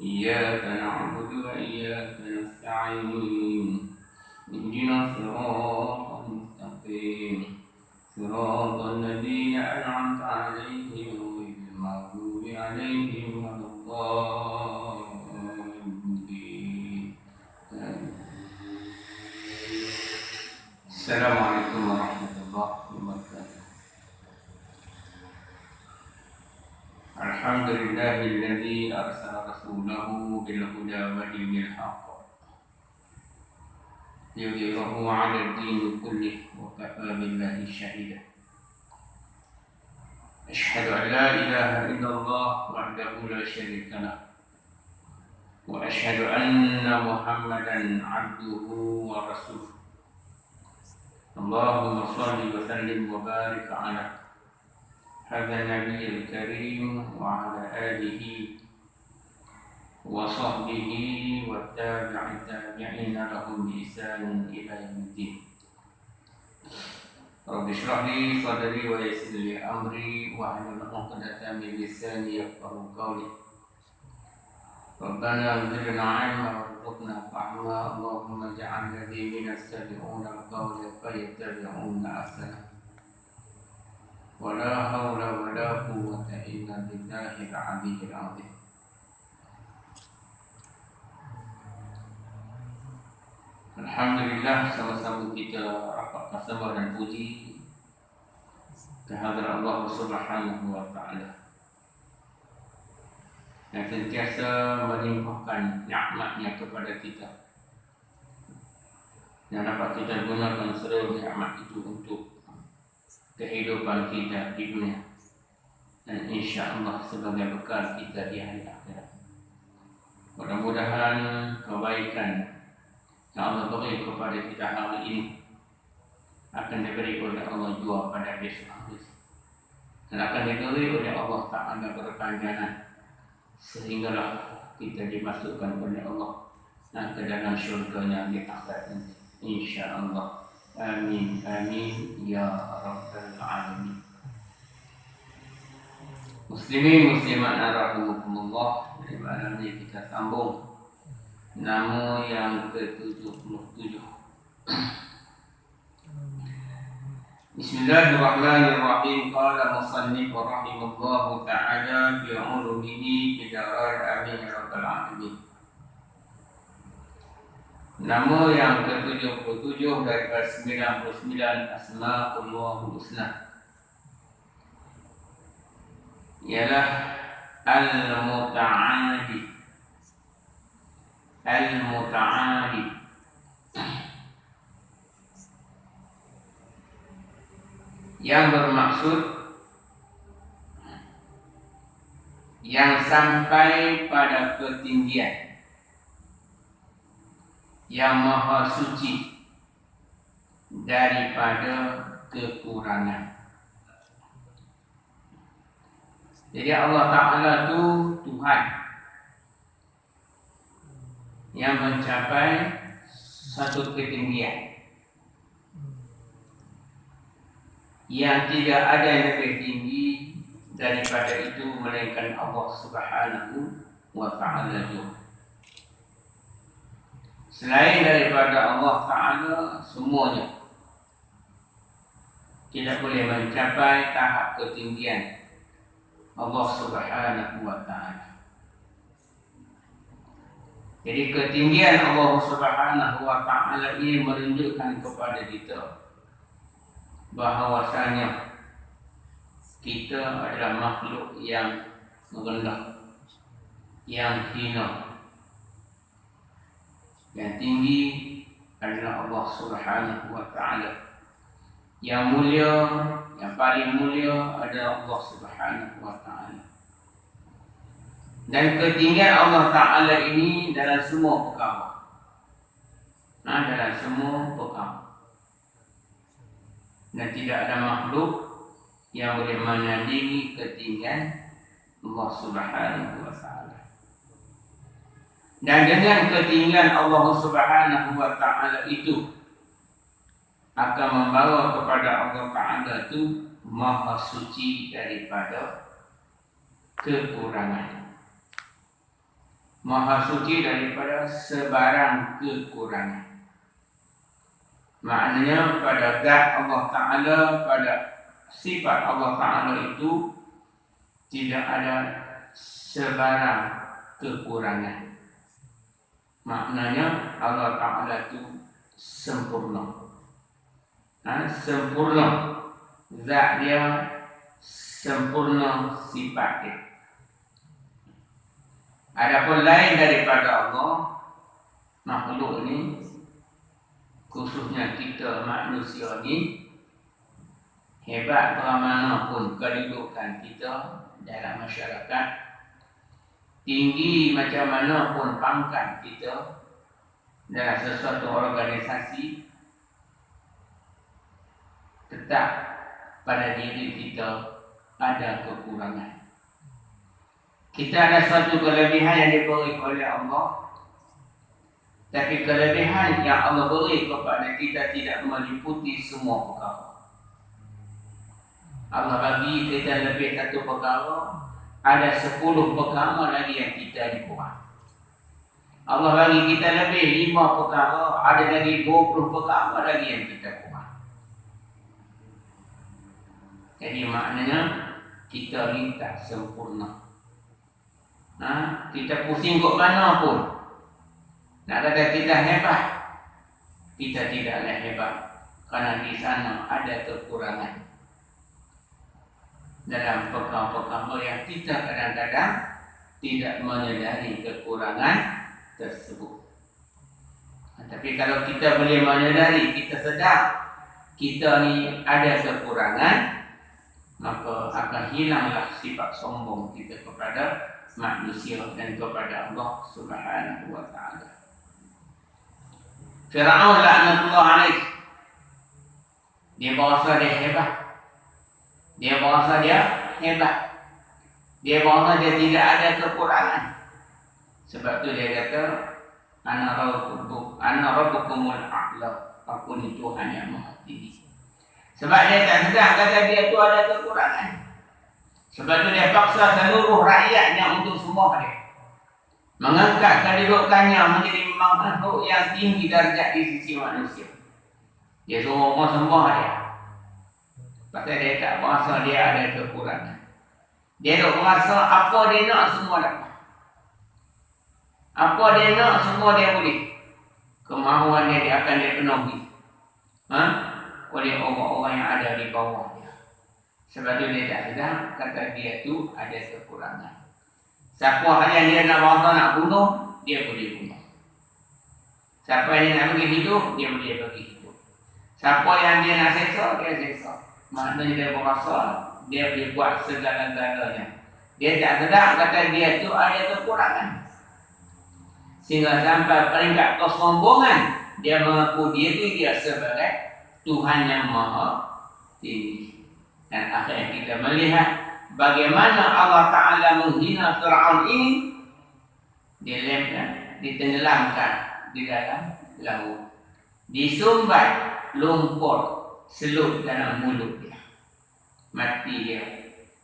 إياك نعبد وإياك نستعين اهدنا الصراط المستقيم صراط الذين أنعمت عليهم غير المغضوب عليهم ولا الضالين. السلام عليكم ورحمة الله وبركاته. الحمد لله الذي أرسل رسوله بالهدى ودين الحق ليظهره على الدين كله وكفى بالله شهيدا. أشهد أن لا إله إلا الله وحده لا شريك له وأشهد أن محمدا عبده ورسوله. اللهم صل وسلم وبارك على هذا النبي الكريم وعلى آله وصحبه والتابعين لهم بإحسان إلى يوم الدين. رب اشرح لي صدري ويسر لي أمري واحلل عقدة من لساني يفقهوا قولي. ربنا زدنا علما وارزقنا فهما. اللهم اجعل الذين يستمعون القول فيتبعون أحسنه. ولا حول ولا قوة إلا بالله العلي العظيم. Alhamdulillah, sama-sama kita rapatkan sembah dan puji kehadirat Allah Subhanahu wa Ta'ala yang sentiasa melimpahkan nikmatnya kepada kita dan dapat kita gunakan seluruh nikmat itu untuk kehidupan kita di dunia dan insya-Allah sebagai bekal kita di hari akhirat. Mudah-mudahan kebaikan yang Allah beri kepada kita hari ini akan diberi oleh Allah juga pada besok hari dan akan diberi oleh Allah Ta'ala berpanjangan sehinggalah kita dimasukkan oleh Allah ke dalam syurganya di akhirat nanti insya-Allah. Amin amin ya rabbal alamin. Muslimin muslimat rahimakumullah, dari mana kita sambung nama yang ke-77. Bismillahirrahmanirrahim. Qala musannif rahimahullahu ta'ala fi 'ulumihi bidarar amin rabbal alamin. Nama yang ke-77 dari 99 Asma'ullahul Husna ialah Al-Muta'ali. Al-Muta'ali yang bermaksud yang sampai pada ketinggian, yang maha suci daripada kekurangan. Jadi Allah Ta'ala itu Tuhan yang mencapai satu ketinggian yang tidak ada yang lebih tinggi daripada itu melainkan Allah Subhanahu wa Ta'ala juga. Selain daripada Allah Ta'ala, semuanya tidak boleh mencapai tahap ketinggian Allah Subhanahu wa Ta'ala. Jadi ketinggian Allah Subhanahu wa Ta'ala ini menunjukkan kepada kita bahawasanya kita adalah makhluk yang rendah, yang hina. Yang tinggi adalah Allah Subhanahu wa Ta'ala. Yang mulia, yang paling mulia adalah Allah Subhanahu wa Ta'ala. Dan ketinggian Allah Ta'ala ini dalam semua perkara. Dalam semua perkara. Dan tidak ada makhluk yang boleh menandingi ketinggian Allah Subhanahu wa Ta'ala. Dan dengan ketinggian Allah Subhanahu wa Ta'ala itu akan membawa kepada Allah Ta'ala itu maha suci daripada kekurangan. Maha suci daripada sebarang kekurangan. Maknanya pada zat Allah Ta'ala, pada sifat Allah Ta'ala itu tidak ada sebarang kekurangan. Maknanya Allah Ta'ala itu sempurna. Sempurna zat dia, sempurna sifat dia. Adapun lain daripada Allah, makhluk ini, khususnya kita manusia ni, hebat bagaimanapun kedudukan kita dalam masyarakat, tinggi macam mana pun pangkat kita dalam sesuatu organisasi, tetap pada diri kita ada kekurangan. Kita ada suatu kelebihan yang diberi oleh Allah, tapi kelebihan yang Allah beri kepada kita tidak meliputi semua perkara. Allah bagi kita lebih satu perkara, ada 10 perkara lagi yang kita ni kurang. Allah bagi kita lebih 5 perkara, ada lagi 20 perkara lagi yang kita kurang. Jadi maknanya kita ni tak sempurna. Kita pusing ke mana pun, nak kata kita hebat, kita tidaklah hebat, kerana di sana ada kekurangan dalam perkara-perkara yang kita kadang-kadang tidak menyadari kekurangan tersebut. Tapi kalau kita boleh menyadari, kita sedar kita ni ada kekurangan, maka akan hilanglah sifat sombong kita kepada manusia dan kepada Allah Subhanahu wa ta'ala. Fir'aun laknatullah alaih, dia berasa dia hebat, dia berasa dia hebat, dia berasa dia tidak ada kekurangan. Sebab tu dia kata, ana rabbukumul a'la, aku ni Tuhan yang maha tinggi. Sebab dia tak sedar kata dia tu ada kekurangan. Sebab tu dia paksa seluruh rakyatnya untuk sembah dia, mengangkat kedudukannya menjadi makhluk yang tinggi darjat di sisi manusia. Dia suruh orang sembah dia, pasal dia tak berasa dia ada kekurangan. Dia tak berasa apa dia nak semua dapat, apa dia nak semua dia boleh. Kemahuan dia akan dipenuhi oleh orang-orang yang ada di bawah dia. Sebab tu dia tak sedar kata dia tu ada kekurangan. Siapa yang dia nak bangsa nak bunuh, dia boleh bunuh. Siapa yang nak bagi hidup, dia boleh bagi hidup. Siapa yang dia nak seksa, dia seksa. Maknanya dia berasa dia boleh buat segala-galanya. Dia tak sedar kata dia tu ada kekurangan. Sehingga sampai peringkat kesombongan, dia mengaku dia sebagai Tuhan yang maha tinggi. Dan akhirnya kita melihat bagaimana Allah Ta'ala menghina Fir'aun ini, ditenggelamkan di dalam laut, disumbat lumpur selut dalam mulut dia, mati dia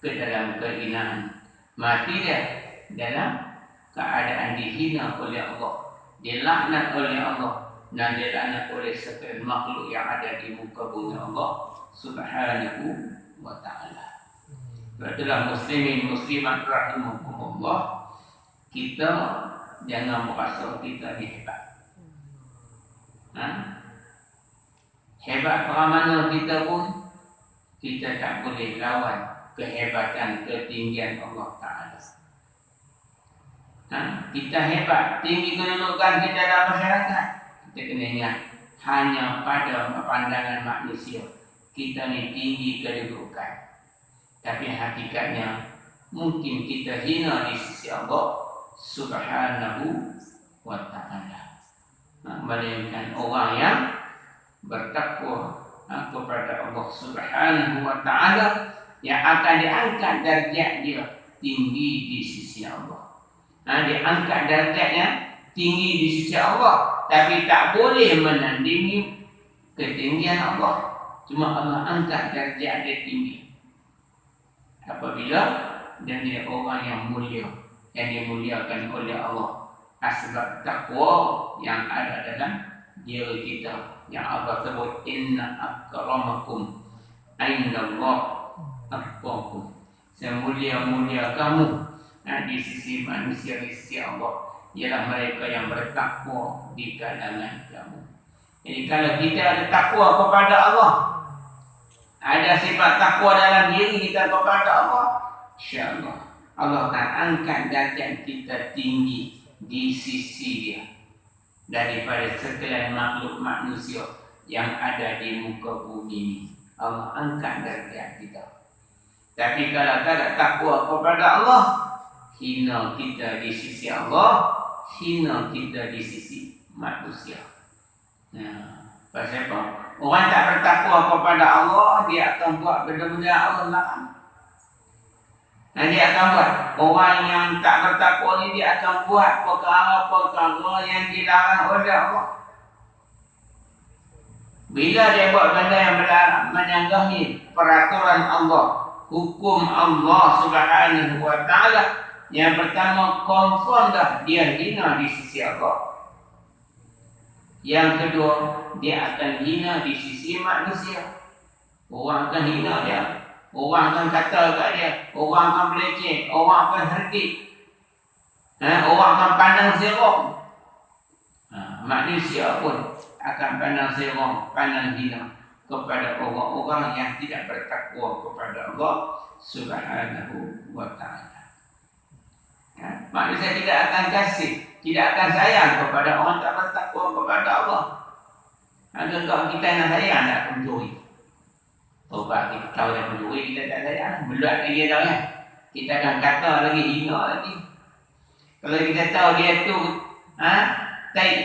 ke dalam kehinaan, mati dia dalam keadaan dihina oleh Allah, dilaknat oleh Allah, dan dilaknat oleh setiap makhluk yang ada di muka bumi Allah Subhanahu wa ta'ala. Itulah muslimin muslimat rahimakumullah, kita jangan merasa kita ni hebat. Hebat mana kita pun, kita tak boleh lawan kehebatan ketinggian Allah Ta'ala. Kita hebat, tinggi kedudukan kita dalam masyarakat, kita kena ingat hanya pada pandangan manusia kita ni tinggi kedudukan, tapi hakikatnya mungkin kita hina di sisi Allah Subhanahu wa ta'ala. Melainkan orang yang bertakwa kepada Allah Subhanahu wa ta'ala yang akan diangkat darjat dia tinggi di sisi Allah. Diangkat darjatnya tinggi di sisi Allah, tapi tak boleh menandingi ketinggian Allah. Cuma Allah angkat darjat dia tinggi apabila dia orang yang mulia, yang dimuliakan oleh Allah. Asbab takwa yang ada dalam diri kita, yang Allah sebut inna akramakum indallah atqakum. Semulia-mulia kamu di sisi manusia, di sisi Allah ialah mereka yang bertakwa di kalangan kamu. Jadi kalau kita ada takwa kepada Allah, ada sifat takwa dalam diri kita kepada Allah, insya-Allah Allah akan angkat derajat kita tinggi di sisi Dia daripada sekalian makhluk manusia yang ada di muka bumi ini. Allah angkat derajat kita. Tapi kalau tak ada takwa kepada Allah, hina kita di sisi Allah, hina kita di sisi manusia. Pasal apa? Orang tak bertakwa kepada Allah, dia akan buat benda-benda Allah larang. Dia akan buat. Orang yang tak bertakwa ni, dia akan buat perkara-perkara yang dilarang oleh Allah. Bila dia buat benda yang menyanggahi peraturan Allah, hukum Allah Subhanahu wa ta'ala, yang pertama, confirm dah dia hina di sisi Allah. Yang kedua, dia akan hina di sisi manusia. Orang akan hina dia, orang akan kata kat dia, orang akan meleceh, orang akan herdik, orang akan pandang serong. Manusia pun akan pandang serong, pandang hina kepada orang-orang yang tidak bertakwa kepada Allah Subhanahu wa ta'ala. Manusia tidak akan kasih, tidak akan sayang kepada orang tak bertakwa kepada Allah. Kalau kita nak sayang, nak pencuri. Tobat kita tahu yang pencuri, kita tak sayang. Beluat dia dah kan. Kita akan kata lagi, hina lagi. Kalau kita tahu dia tu taik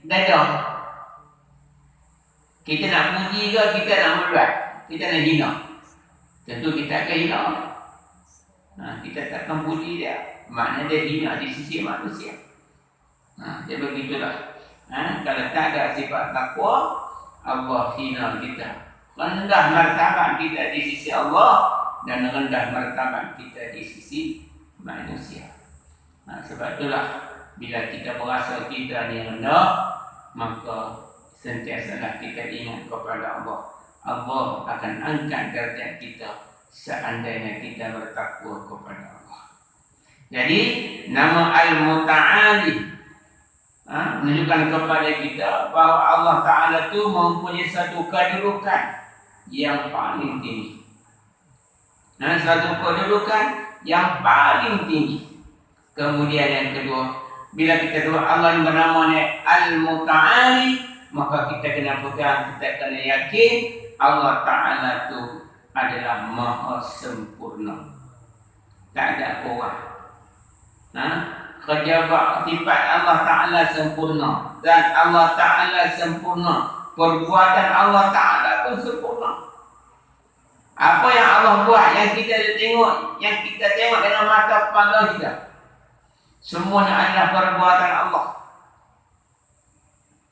dadah, kita nak puji ke, kita nak meluat, kita nak hina, tentu kita akan hina. Kita takkan puji dia, maknanya dia hina di sisi manusia. Jadi begitulah. Kalau tak ada sifat takwa, Allah hina kita, rendah martabat kita di sisi Allah dan rendah martabat kita di sisi manusia. Sebab itulah bila kita merasa kita ni rendah, maka sentiasalah kita ingat kepada Allah. Allah akan angkat derajat kita seandainya kita bertakwa kepada Allah. Jadi nama Al-Muta'ali menunjukkan kepada kita bahawa Allah Ta'ala itu mempunyai satu kedudukan yang paling tinggi. Satu kedudukan yang paling tinggi. Kemudian yang kedua, bila kita tahu Allah yang bernama Al-Muta'ali, maka kita kena pegang, kita kena yakin Allah Ta'ala itu adalah maha sempurna. Tak ada kurang. Kerja sifat Allah Ta'ala sempurna, dan Allah Ta'ala sempurna, perbuatan Allah Ta'ala pun sempurna. Apa yang Allah buat, yang kita tengok, dengan mata kepala kita, semuanya adalah perbuatan Allah.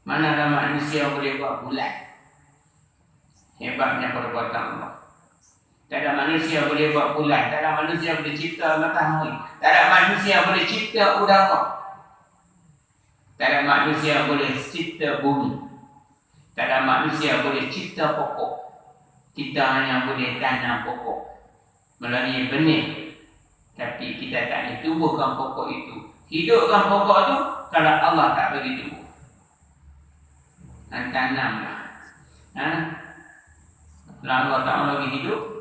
Mana ada manusia boleh buat bulan? Hebatnya perbuatan Allah. Tak ada manusia boleh buat bulan, tak ada manusia boleh cipta matahari, tak ada manusia boleh cipta udara, tak ada manusia boleh cipta bumi, tak ada manusia boleh cipta pokok. Kita hanya boleh tanam pokok melalui benih, tapi kita tak boleh tumbuhkan pokok itu, hidupkan pokok itu kalau Allah tak bagi tumbuh. Tanamlah. Kalau Allah tak bagi hidup,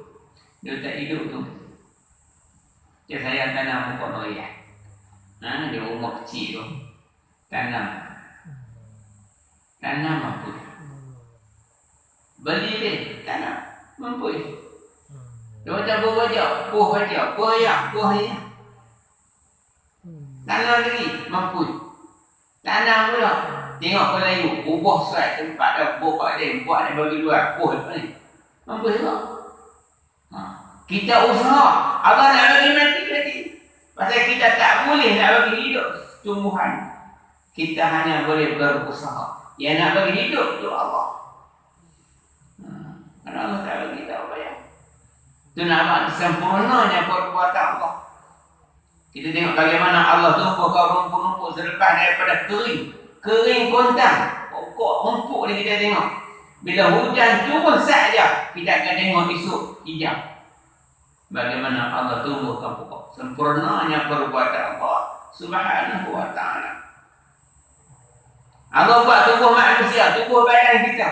dia tak hidup tu. Dia saya tanam pokok noya. Dia umur kecil tu. Tanam apa? Beli dia, tanam. Mampu. Dia macam buah baja, buah ayam. Tanam lagi, mampu. Tanam pula. Tengok pelayu, ubah suat tempat dah, buah dia, buat dia bagi luar, buah ni. Mampu juga. Kita usaha, Allah nak bagi mati. Pasal kita tak boleh nak bagi hidup tumbuhan. Kita hanya boleh berusaha. Yang nak bagi hidup itu Allah. Karena Allah tak bagi tahu apa ya. Itu nama sempurnanya perbuatan Allah. Kita tengok bagaimana Allah tumbuh kau rumput-rumput selepas daripada kering. Kering kontang. Pokok rumput ni kita tengok. Bila hujan turun saja, kita akan tengok esok hijau. Bagaimana Allah tumbuhkan pokok. Sempurnanya perbuatan Allah Subhanahu wa ta'ala. Allah buat tubuh manusia, tubuh badan kita.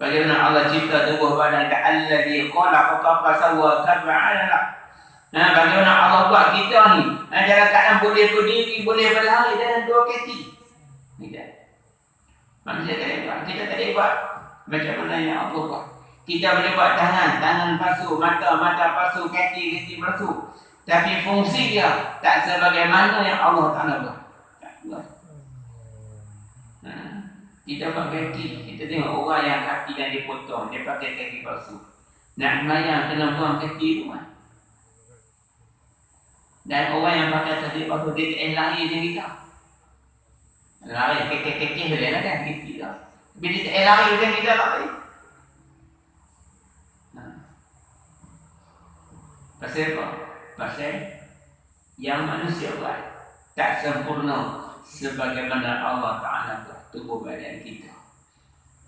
Bagaimana Allah cipta tubuh badan kita. Alladhi khalaqa fasawwaka fa'ala. Nah, bagaimana Allah buat kita ni dalam keadaan boleh berdiri, boleh berlari dengan dua kaki. Tidak. Manusia tak boleh buat. Kita tak boleh buat. Macam mana yang Allah buat. Kita boleh buat tangan palsu, mata palsu, kaki palsu. Tapi fungsi dia tak sebagaimana yang Allah Ta'ala buat. Tak buat. Kita buat kaki. Kita tengok orang yang kaki yang dipotong, dia pakai kaki palsu. Nak bayang kena buang kaki tu kan. Dan orang yang pakai kaki palsu, dia tak lari macam kita. Lari, kekek boleh lah kan, kita. Tapi dia tak lari macam kita lari. Pasal apa? Pasal yang manusia buat tak sempurna sebagaimana Allah Ta'ala buat tubuh badan kita.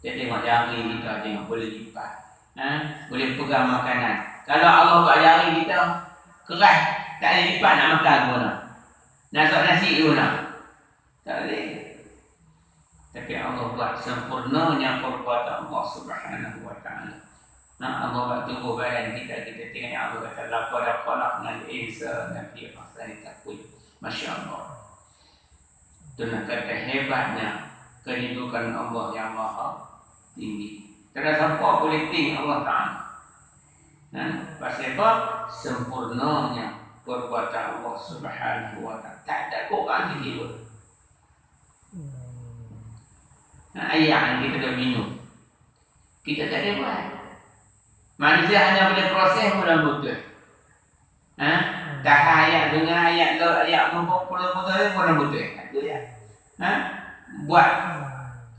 Kita tengok jari kita, tengok boleh lipat, boleh pegang makanan. Kalau Allah buat jari kita keras, tak boleh lipat nak makan pun nak. Nak sok nasi pun nak. Tak boleh. Tapi Allah buat sempurnanya perbuatan Allah Subhanahu wa ta'ala. Allah buat tubuh badan kita tengok yang Allah kata laqad khalaqnal insana fi ahsani taqwim. Masya-Allah. Itu nak kata hebatnya kedudukan Allah yang maha tinggi. Tiada siapa boleh tinggi Allah Ta'ala. Pasal apa? Sempurnanya perbuatan Allah Subhanahu wa ta'ala. Tak ada kurang sikit pun. Air yang kita dah minum, kita tak ada buat. Manusia hanya boleh proses mudah betul. Tak ayat dengan ayat mumpul mudah betul. Itu ya. Buat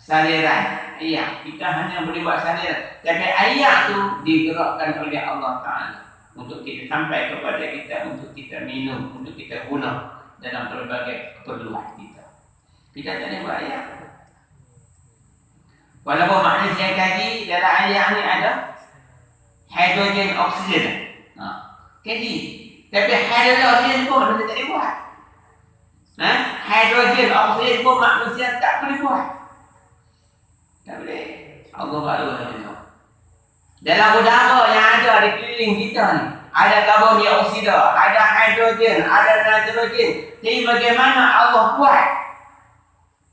saliran ayat. Kita hanya boleh buat saliran. Tapi ayat tu digerakkan oleh Allah Ta'ala untuk kita sampai kepada kita, untuk kita minum, untuk kita guna dalam berbagai keperluan kita. Kita tak boleh buat ayat. Walaupun manusia tadi dalam ayat ni ada hidrogen oksigen. Jadi, tapi hidrogen oksigen pun manusia tak boleh buat. Hidrogen oksigen pun manusia tak boleh buat. Tak boleh. Allah baru ada. Dalam udara yang ada di keliling kita ni, ada karbon dioksida, ada hidrogen, ada nitrogen. Jadi bagaimana Allah buat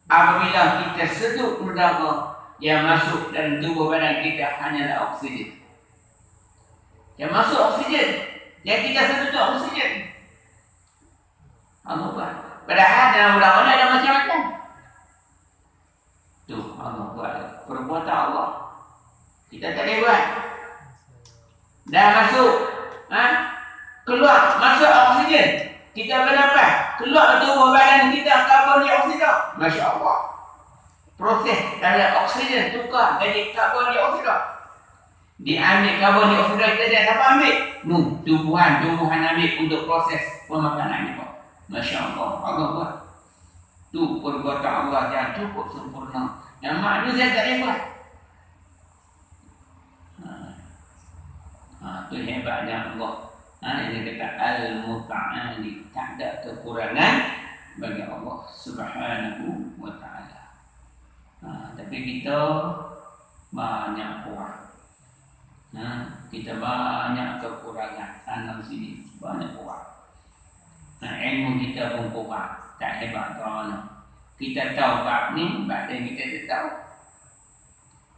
apabila kita sedut udara yang masuk dalam tubuh badan kita hanyalah oksigen. Yang masuk oksigen, yang kita sedut oksigen. Allah buat. Padahal dalam udara ada macam-macam. Tu Allah buat. Perbuatan Allah. Kita tak boleh buat. Dah masuk, keluar, masuk oksigen. Kita bernafas, keluar tubuh badan kita karbon dioksida. Masya Allah. Proses dari oksigen tukar jadi karbon dioksida. Diambil karbon dioksida kita dia siapa ambil? Tumbuhan ambil untuk proses pemakanan itu. Masya Allah, Allah buat. Tu perbuatan Allah yang cukup sempurna. Yang manusia tak boleh buat. Itu hebatnya Allah. Ini kata Al-Muta'ali, tak ada kekurangan bagi Allah Subhanahu wa ta'ala. Tapi kita banyak kurang. Kita banyak kekurangan sana sini, banyak kurang. Ilmu kita pun kurang, tak hebat kerana kita tahu bab ni, badan kita tak tahu.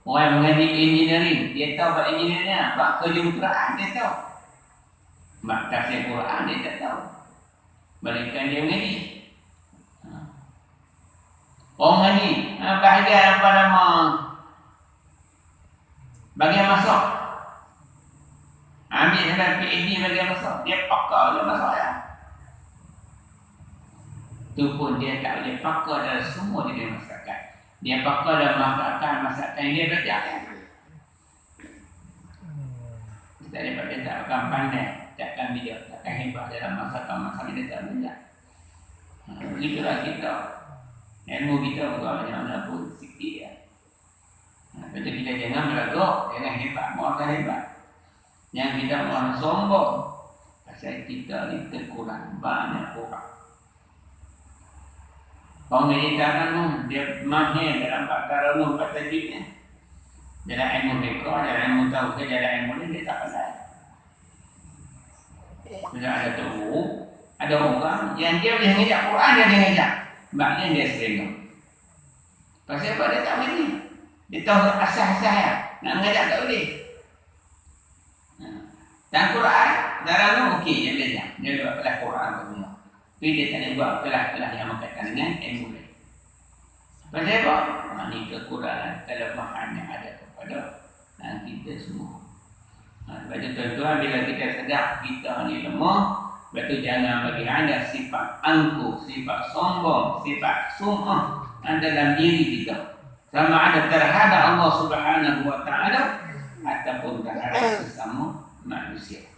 Orang mengaji engineering, dia tahu bab engineering, bab kejuruteraan dia tahu. Bab tafsir Quran dia tak tahu. Balikkan dia mengaji. Orang mengaji, bahagian apa nama? Bahagian masak. Ambil dalam PhD bahagian masak, dia pakar dalam masak ya. Itu pun dia tak boleh pakar dalam semua dia masakan. Dia pakar dalam masakan dia belajar kan. Kita dapat dia tak akan pandai, tak akan bijak, tak akan hebat dalam masalah ini tak banyak. Begitulah kita. Ilmu kita bukan banyak pun sikit ya. Betul kita jangan beragak, jangan hebat, muatan hebat. Yang kita muatan sombong. Pasal kita ni terkurang, banyak kurang. Orang militer kan dia mahir dalam perkara umum kata dia. Dalam ilmu mereka, dalam ilmu tahu ke, dalam ilmu ni dia tak pandai. Bila ada tahu, ada orang yang dia boleh ngejak Quran, dia ngejak. Maknanya dia sering. Pasal apa dia tak boleh? Dia tahu asas-asas ya. Nak ngejak tak boleh. Dan Quran, dalam tu okey dia belajar. Dia buat kelas Quran semua. Tapi dia tak boleh buat kelas-kelas yang berkaitan dengan ilmu lain. Pasal apa? Ini kekurangan kelemahan yang ada kepada kita semua. Sebab itu tuan-tuan, bila kita sedar kita ni lemah, sebab itu jangan bagi anda sifat angkuh, sifat sombong, sifat sum'ah dalam diri kita. Sama ada terhadap Allah Subhanahu Wa Taala ataupun terhadap sesama manusia.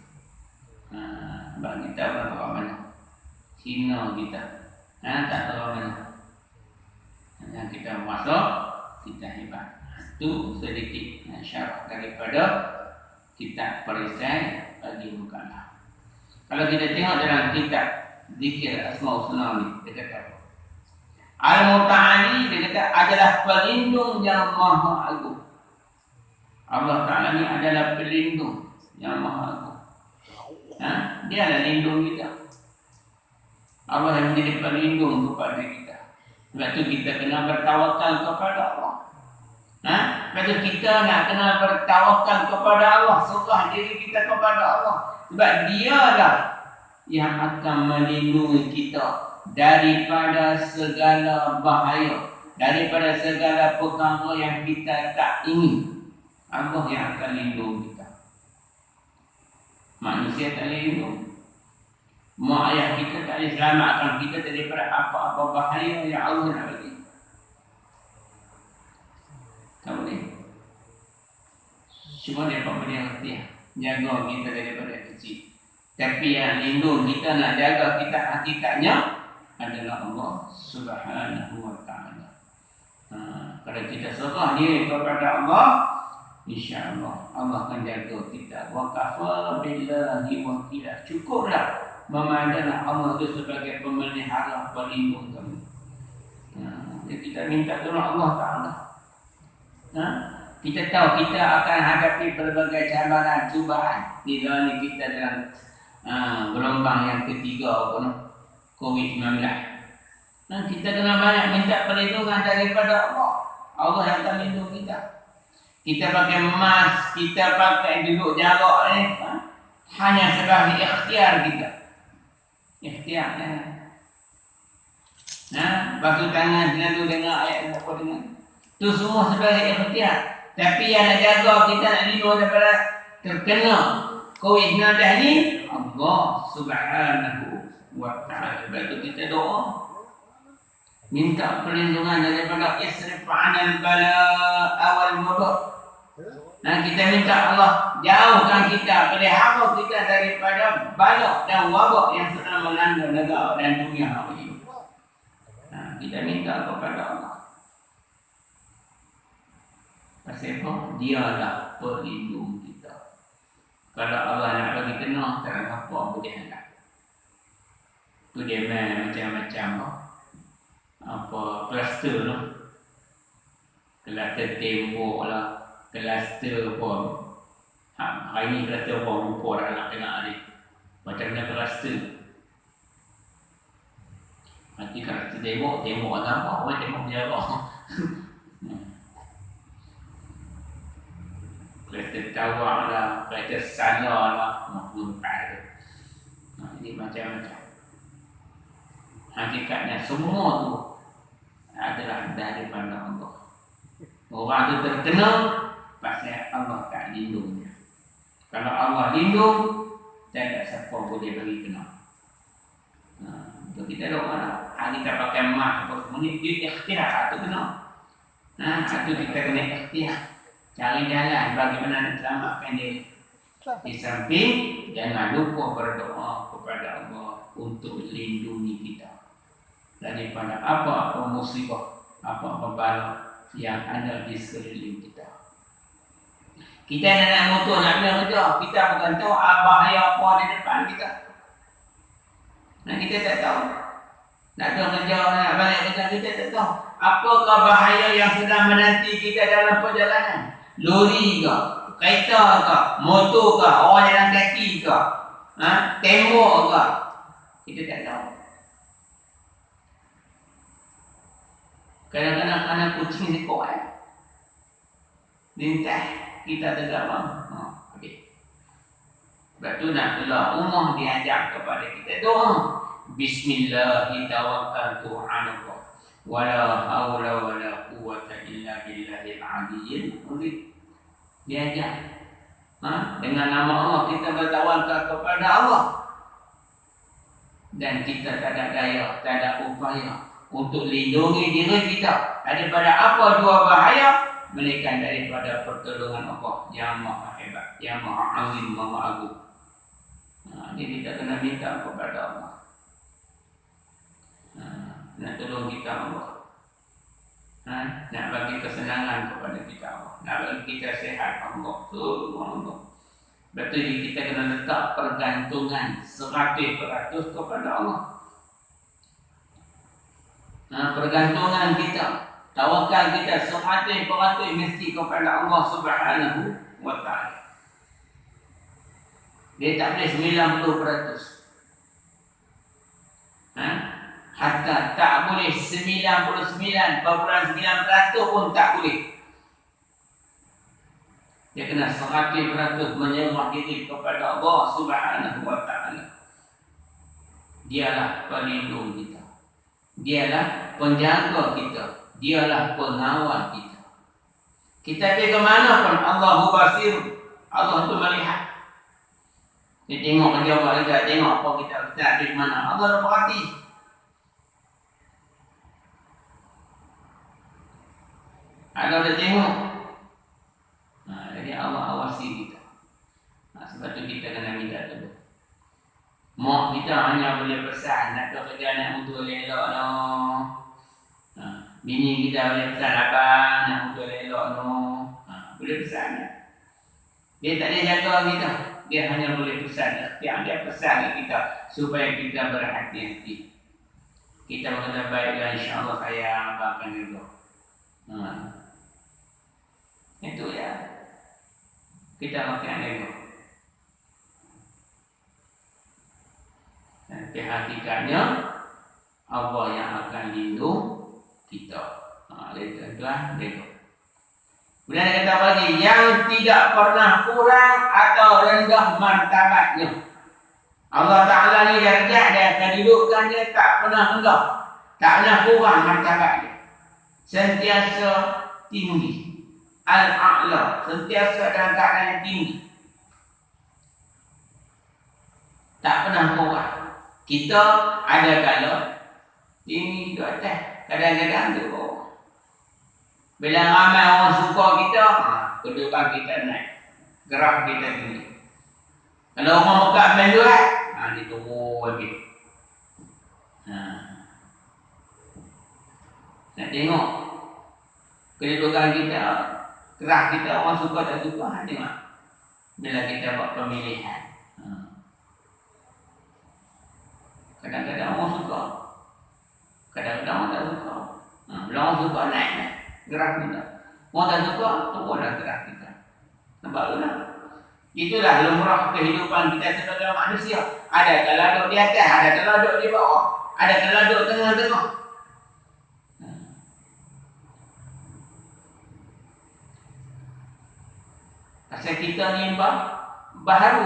Sebab kita berapa mana? Cina kita. Tak tahu mana. Yang kita masuk, kita hebat. Itu sedikit syarat daripada kitab perisai bagi mukallaf. Kalau kita tengok dalam kitab Zikir Asmaul Husna ni, dia kata Al-Muta'ali, dia kata adalah pelindung yang maha agung. Allah Ta'ala ni adalah pelindung yang maha agung. Dia adalah lindung kita. Allah yang menjadi pelindung kepada kita. Sebab itu kita kena bertawakal kepada Allah. Sebab itu kita nak kena bertawakal kepada Allah. Serah diri kita kepada Allah. Sebab dialah yang akan melindungi kita daripada segala bahaya, daripada segala perkara yang kita tak ingin. Allah yang akan lindungi kita. Manusia tak boleh lindung. Mak ayah kita tak boleh selamatkan kita daripada apa-apa bahaya yang Allah nak bagi. Tak boleh. Cuma dia boleh hati jaga kita daripada kecil. Tapi yang lindung kita nak jaga kita hakikatnya adalah Allah Subhanahu Wa Taala. Kalau kita serah diri kepada Allah, insya-Allah Allah akan jaga kita. Wa kafa billahi wakila. Cukuplah memandang Allah itu sebagai pemelihara, pelindung kami. Jadi kita minta tolong Allah Taala. Kita tahu kita akan hadapi berbagai cabaran, cubaan. Di dalam kita dalam gelombang yang ketiga COVID-19. Kita kena banyak minta perlindungan daripada Allah. Allah yang akan lindung kita. Kita pakai mask, kita pakai duduk jarak ni, hanya sebagai ikhtiar kita. Ikhtiar. Basuh tangan selalu dengan ayat apa dengan. Itu semua sebagai ikhtiar. Tapi yang nak jaga kita nak lindung daripada terkena COVID-19 ni Allah Subhanahu Wa Taala. Sebab itu kita doa minta perlindungan daripada isrif 'anil bala'a wal wabak. Kita minta Allah jauhkan kita, pelihara kita daripada bala dan wabak yang sedang melanda negara dan dunia hari ini. Kita minta kepada Allah. Pasal apa? Dialah pelindung kita. Kalau Allah nak bagi kena, tak apa boleh hendak. Tu dia main macam-macam apa kluster tu. Kluster tembok lah, kluster pun. Hari ni kluster pun rupa dah nak tengok ni. Macam mana kluster? Nanti kluster tembok apa? Orang tembok jarak. Kereta tawar lah, kereta salah lah, maupun tak. Ini macam-macam. Hakikatnya semua tu adalah daripada Allah. Orang tu terkena pasal Allah tak lindungnya. Kalau Allah lindung, tak ada siapa boleh bagi kena. Untuk kita doa lah. Kita pakai mak apa semua ni, dia ikhtiar atau kena. Itu kita kena ikhtiar. Cari jalan bagaimana nak selamatkan diri. Di samping jangan lupa berdoa kepada Allah untuk lindungi kita daripada apa-apa musibah, apa-apa bala yang ada di sekeliling kita. Kita nak motor, nak bilang kerja, kita bukan tahu bahaya apa di depan kita. Nah, kita tak tahu. Nak bilang kerja, nak balik kerja, kita tak tahu. Apakah bahaya yang sedang menanti kita dalam perjalanan? Lori ke? Kereta ke? Motor ke? Orang jalan kaki ke? Tembok ke? Kita tak tahu. Kadang-kadang anak kucing ni kuat. Lintah kita tegak bang. Okey. Sebab tu nak keluar rumah diajak kepada kita doa. Bismillahirrahmanirrahim. Tawakkaltu 'ala Allah. Wala haula wala quwwata illa billahil aliyyil azim. Diajak. Dengan nama Allah kita bertawakal kepada Allah. Dan kita tak ada daya, tak ada upaya untuk lindungi diri kita daripada apa jua bahaya, melainkan daripada pertolongan Allah yang maha hebat, yang maha azim, maha agung. Ini kita kena minta kepada Allah. Nak tolong kita Allah. Nak bagi kesenangan kepada kita Allah. Nak bagi kita sehat Allah. Tolong Allah. Betul kita kena letak pergantungan 100% kepada Allah. Pergantungan kita, tawakal kita 100% mesti kepada Allah Subhanahu wa ta'ala. Dia tak boleh 90%. Hatta tak boleh 99.9% pun tak boleh. Dia kena 100% menyerah diri kepada Allah Subhanahu wa ta'ala. Dialah pelindung kita. Dialah penjaga kita. Dialah pengawal kita. Kita pergi ke mana pun Allahu basir. Allah itu melihat. Dia tengok dia buat kita, tengok apa kita ada di mana. Allah dah perhati. Allah dah tengok. Jadi Allah awasi kita. Sebab tu kita kena minta dulu. Mak kita hanya boleh pesan nak kerja nak untuk elok no. Bini kita boleh pesan abang nak untuk elok no. Boleh pesan. Dia tak boleh jaga kita. Dia hanya boleh pesan. Dia pesan kita supaya kita berhati-hati. Kita berkata baiklah, insya-Allah saya akan juga. Itu ya. Kita makan ego. Dan hakikatnya Allah yang akan lindung kita. Itu ego. Kemudian kata lagi, yang tidak pernah kurang atau rendah martabatnya. Allah Ta'ala ni darjat dia akan dudukkan dia tak pernah rendah, tak pernah kurang martabatnya. Sentiasa tinggi. Al-A'la, sentiasa dalam keadaan yang tinggi. Tak pernah kurang. Kita ada kala tinggi ke atas, kadang-kadang ke bawah. Bila ramai orang suka kita, kedudukan kita naik, gerak kita tinggi. Kalau orang buka menjual, dia turun lagi. Nak tengok kedudukan kita, gerak kita, orang suka tak suka, tengok. Bila kita buat pemilihan, kadang-kadang orang suka, kadang-kadang orang tak suka. Bila orang suka naik gerak kita, orang tak suka turunlah gerak kita. Nampak tu lah. Itulah lumrah kehidupan kita sebagai manusia. Ada kalau duduk di atas, ada kalau duduk di bawah, ada kalau duduk tengah-tengah. Pasal kita ni baharu,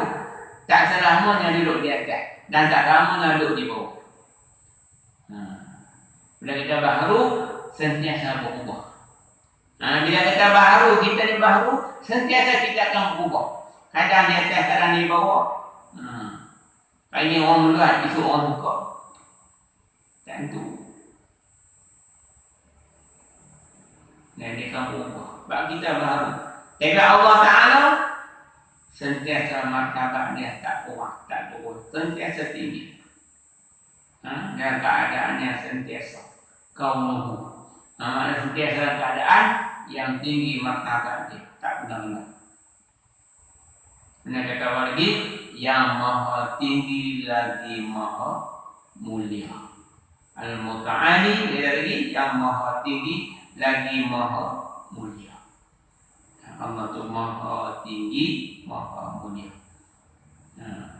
tak selamanya duduk di atas dan tak lamanya duduk di bawah. Bila kita baharu, sentiasa berubah. Bila kita baharu, kita ni baharu, sentiasa kita akan berubah. Kadang di atas, kadang di bawah. Kali ni orang meluat, esok orang buka. Tentu. Dan dia akan berubah. Sebab kita baharu. Tapi Allah Ta'ala sentiasa martabat dia tak kurang, tak turun. sentiasa tinggi. Dan keadaannya sentiasa kaunuhu. Maknanya sentiasa keadaan yang tinggi martabatnya, tak benar-benar. Ini kata lagi, yang maha tinggi lagi maha mulia. Al-Muta'ali, dia lagi, yang maha tinggi lagi maha mulia. Allah tu maha tinggi, maha mulia.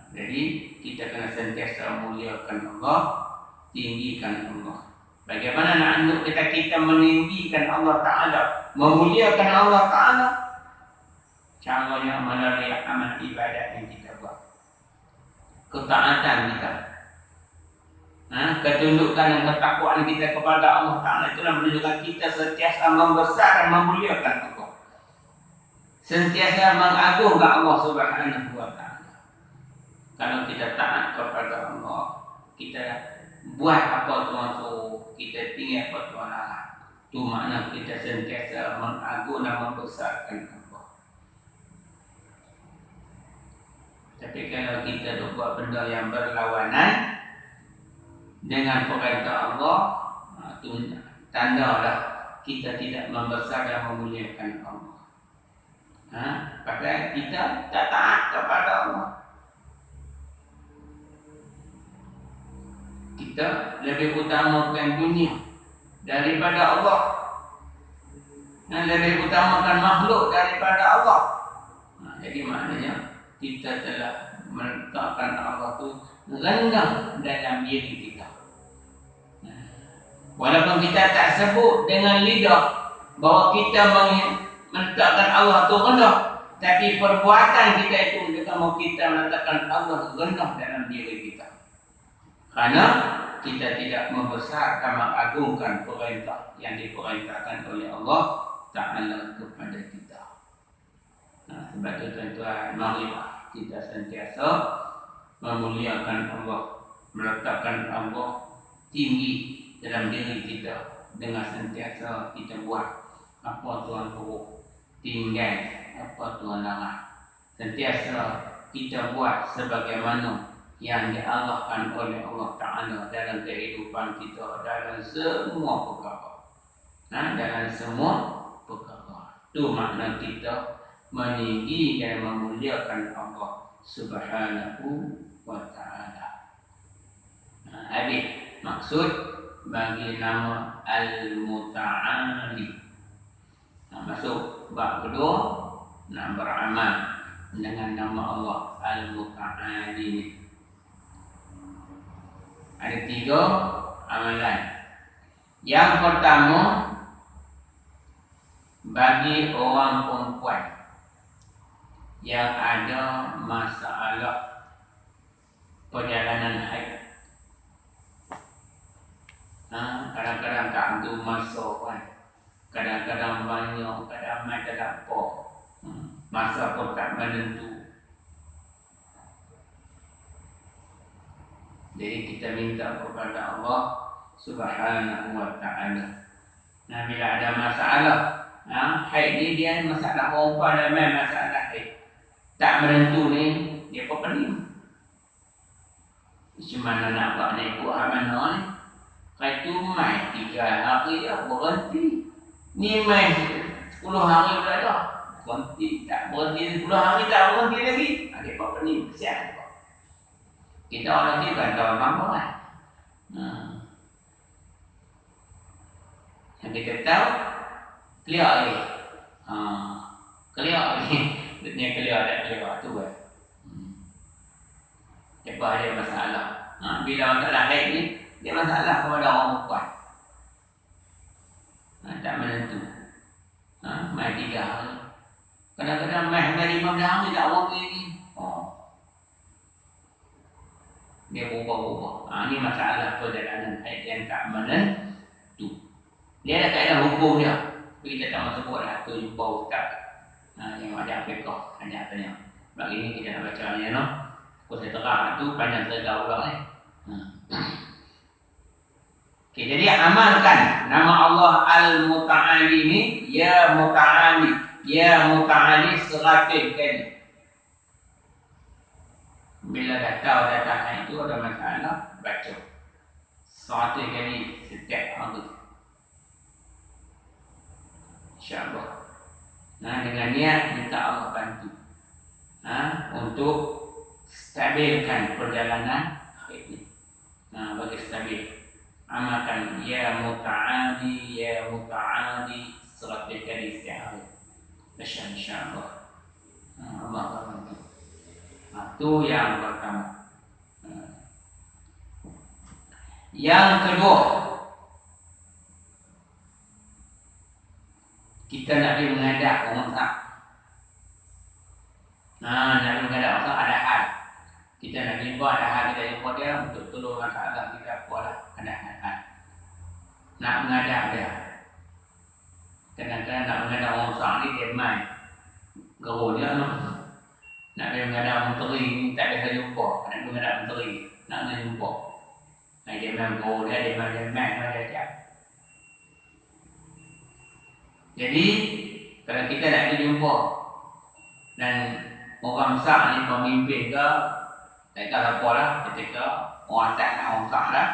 Jadi kita kena sentiasa muliakan Allah, tinggikan Allah. Bagaimana nak kita meninggikan Allah Ta'ala, memuliakan Allah Ta'ala? Caranya melalui amal ibadat yang kita buat, ketaatan kita, ketundukan dan ketakwaan kita kepada Allah Ta'ala. Itulah menunjukkan kita sentiasa membesar dan memuliakan Allah, sentiasa mengagungkan Allah Subhanahu wa Ta'ala. Kalau kita taat kepada Allah, kita buat apa Tuhan suruh, kita tinggal apa Tuhan larang, itu makna kita sentiasa mengagung dan membesarkan Allah. Tapi kalau kita buat benda yang berlawanan dengan perintah Allah, itu tandalah kita tidak membesar dan memuliakan Allah. Pasal kita tak taat kepada Allah. Kita lebih utamakan dunia daripada Allah, dan lebih utamakan makhluk daripada Allah. Jadi maknanya kita telah meletakkan Allah itu rendah dalam diri kita. Walaupun kita tak sebut dengan lidah bahawa kita meletakkan Allah itu rendah, tapi perbuatan kita itu juga mau kita meletakkan Allah rendah dalam diri kita. Karena kita tidak membesarkan, mengagungkan perintah yang diperintahkan oleh Allah Ta'ala kepada kita. Sebab itu tuan-tuan, marilah kita sentiasa memuliakan Allah, meletakkan Allah tinggi dalam diri kita dengan sentiasa kita buat apa Tuhan suruh, tinggal apa Tuhan larang. Sentiasa kita buat sebagaimana yang diarahkan oleh Allah Ta'ala dalam kehidupan kita, dalam semua perkara. Dalam semua perkara. Itu makna kita meninggi dan memuliakan Allah Subhanahu wa Ta'ala. Habis maksud bagi nama Al-Muta'ali. Masuk bab kedua, nak beramal dengan nama Allah Al-Muta'ali. Ada 3 amalan. Yang pertama, bagi orang perempuan yang ada masalah perjalanan haid, kadang-kadang tak ada masa kan, kadang-kadang banyak, kadang-kadang tak apa, masa pun tak menentu. Jadi kita minta kepada Allah Subhanahu wa Ta'ala. Bila ada masalah, haid ni dia masalah perempuan dan masalah haid tak menentu ni, dia pun pening. Macam mana nak buat ni, buat mana ni? Kai tu mai 3 hari dah berhenti. Ni mai 10 hari dah dah berhenti, tak berhenti 10 hari tak berhenti lagi. Dia pun pening, kesian. Kita orang ni kan tahu mampu kan. Yang kita tahu clear lagi. Clear lagi. Dia clear tak clear tu kan. Siapa ada masalah. Bila masalah haid ni, dia masalah kepada orang perempuan. Tak menentu. Mai 3 hari. Kadang-kadang mai 15 hari tak orang ni. Dia berubah-ubah. Ini masalah perjalanan haid yang tak menentu. Dia ada kaedah hukum dia. Kita tak masuk buat lah. Tu jumpa ustaz yang ada fiqah, ada tanya. Bagi ini kita nak baca ni, no? Kalau saya terang tu panjang cerita ulang ni. Okay, jadi amalkan nama Allah Al-Muta'ali ni, ya Muta'ali, ya Muta'ali 100 kali. Bila dah tahu datangkan itu ada masalah, baca 100 kali setiap hari. InsyaAllah. Nah, dengan niat minta Allah bantu untuk stabilkan perjalanan ini. Nah, bagi stabil, amalkan ya muta'adi 100 kali setiap hari. InsyaAllah. Allah akan bantu. Itu yang pertama. Yang kedua, kita nak pergi menghadap orang tak. Nak pergi menghadap orang tak ada hal. Kita nak jumpa ada hal, kita jumpa dia untuk tolong masalah kita buatlah ada hal. Nak menghadap dia. Kadang-kadang nak menghadap orang tak ni dia main. Gerul dia nak pergi menghadap menteri ni tak boleh jumpa. Nak pergi menghadap menteri, nak pergi jumpa. Dia main gerul dia main dia. Jadi, kalau kita nak pergi jumpa dan orang besar ni pemimpin ke, tak tahu apa lah, ketika orang tak nak orang besar lah,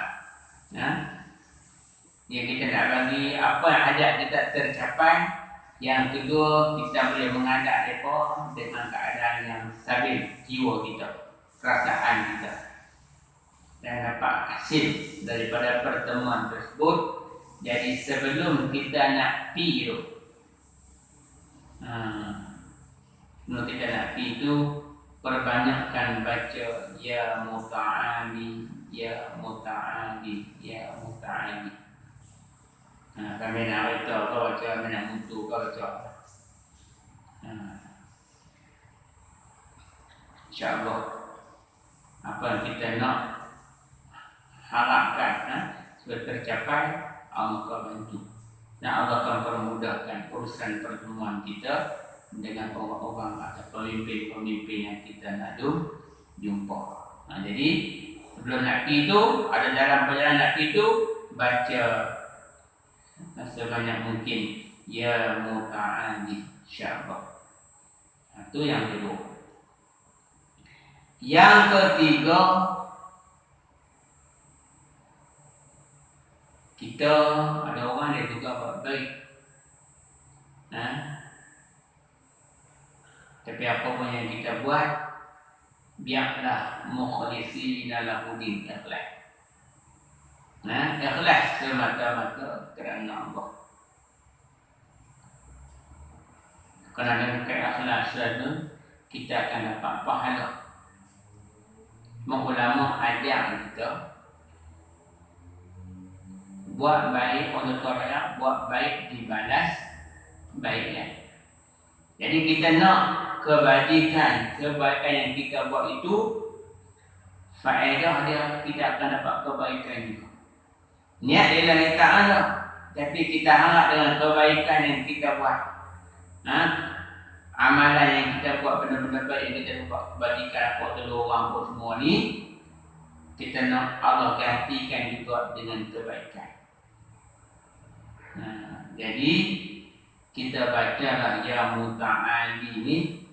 yang kita nak bagi apa yang hajat kita tercapai. Yang kedua, kita boleh menghadap mereka dengan keadaan yang stabil jiwa kita, perasaan kita, dan dapat hasil daripada pertemuan tersebut. Jadi sebelum kita nak pergi tu, sebelum kita nak pergi tu, perbanyakkan baca ya muta'ali, ya muta'ali, ya muta'ali. Kami nak baca, kau baca, kami nak mutu, kau baca. InsyaAllah, apa yang kita nak harapkan supaya tercapai, Allah akan bantu. Dan Allah akan permudahkan urusan pertemuan kita dengan orang-orang atau pemimpin-pemimpin yang kita nak jumpa. Jadi sebelum nak pergi itu, ada dalam perjalanan nak pergi itu, baca sebanyak mungkin ya muta'ali, insyaAllah. Itu yang kedua. Yang ketiga, kita ada orang yang juga buat baik, tapi apa pun yang kita buat, biarlah mukhlisina lahudin, ikhlas. Ikhlas semata-mata kerana Allah. Kerana dengan keikhlasan itu, kita akan dapat pahala. Ulama ajar kita buat baik untuk orang, buat baik dibalas baiknya. Jadi kita nak kebaikan yang kita buat itu, faedah dia kita akan dapat kebaikan juga. Niat lillahi ta'ala, tapi kita harap dengan kebaikan yang kita buat, amalan yang kita buat, benda-benda baik yang kita buat, kebajikan buat telur orang buat semua ni, kita nak Allah gantikan juga dengan kebaikan. Jadi kita bacalah ya muta'ali ni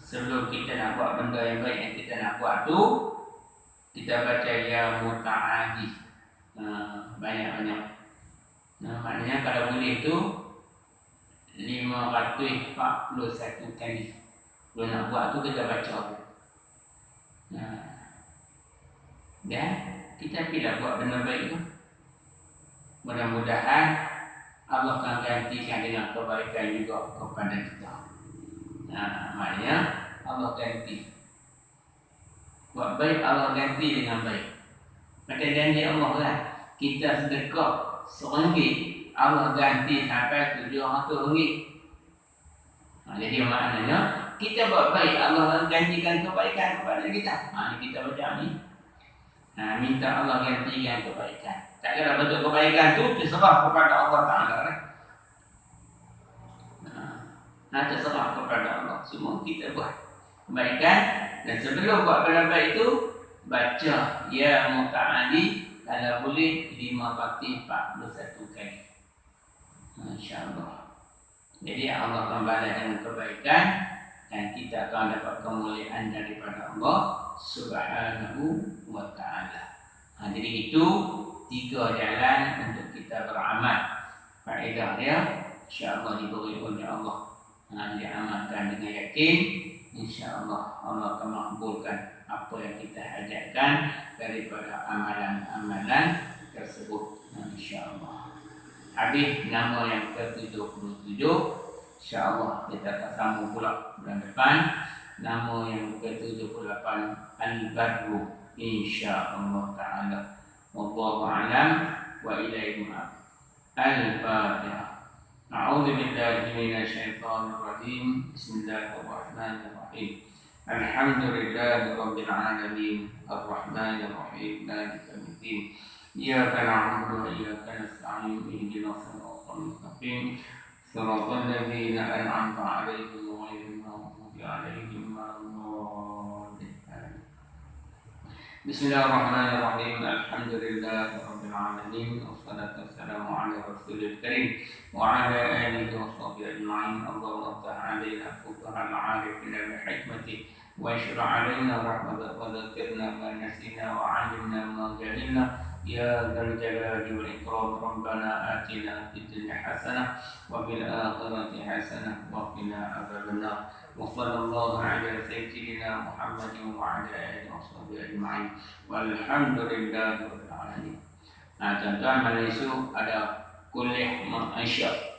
sebelum kita nak buat benda yang baik yang kita nak buat tu, kita baca ya muta'ali banyak-banyak. Maknanya kalau boleh tu 541 kali. Kalau nak buat tu kita baca. Dan kita pilih buat benda baik tu. Mudah-mudahan Allah akan gantikan dengan kebaikan juga kepada kita. Maknanya Allah ganti. Buat baik Allah ganti dengan baik. Macam janji Allah lah, kita sedekah RM1, Allah ganti sampai RM700. Jadi maknanya kita buat baik, Allah gantikan kebaikan kepada kita. Ini kita baca ni. Minta Allah gantikan kebaikan. Tak kira bentuk kebaikan tu terserah kepada Allah Ta'ala. Terserah kepada Allah. Semua kita buat kebaikan. Dan sebelum buat benda baik itu, baca ya muta'ali, kalau boleh 541 kali. InsyaAllah. Jadi Allah akan balas dengan kebaikan dan kita akan dapat kemuliaan daripada Allah Subhanahu wa Ta'ala. Jadi itu 3 jalan untuk kita beramal. Faedah dia insya-Allah diberi oleh Allah. Diamalkan dengan yakin, insya-Allah Allah akan makbulkan apa yang kita hajatkan daripada amalan-amalan tersebut, insya-Allah. Habis nama yang ke-77, insya-Allah kita akan sambung pula bulan depan. Nama yang ke-78 Al-Barru, insya-Allah ta'ala. Wallahu a'lam wa ilaihi al-Fatihah. A'udzu billahi minasy syaithanir rajim. Bismillahirrahmanirrahim. Alhamdulillahi rabbil alamin. Arrahmanir rahim. Maliki yaumiddin. Iyyaka na'budu wa iyyaka nasta'in. Ihdinas siratal mustaqim. Siratal ladzina an'amta 'alaihim ghairil maghdubi 'alaihim waladdallin. Bismillahirrahmanirrahim. Alhamdulillahi rabbil alamin. Wassalatu wassalamu ala rasulil karim wa ala alihi wa sahbihi ajma'in. Allahumma iftah 'alaina futuhal 'arifina bi hikmati wa ishrah 'alaina rahmatan wa dzakirna ma nasina wa 'allimna ma jahilna ya dzal jalali wal ikram. Rabbana atina fid dunya hasanah wa fil akhirati hasanah wa qina adzabannar. Wa sallallahu ala sayyidina Muhammadin wa ala alihi wa sahbihi ajma'in. Walhamdulillahi rabbil alamin. Tuan-tuan, malam esok ada kuliah Malaysia.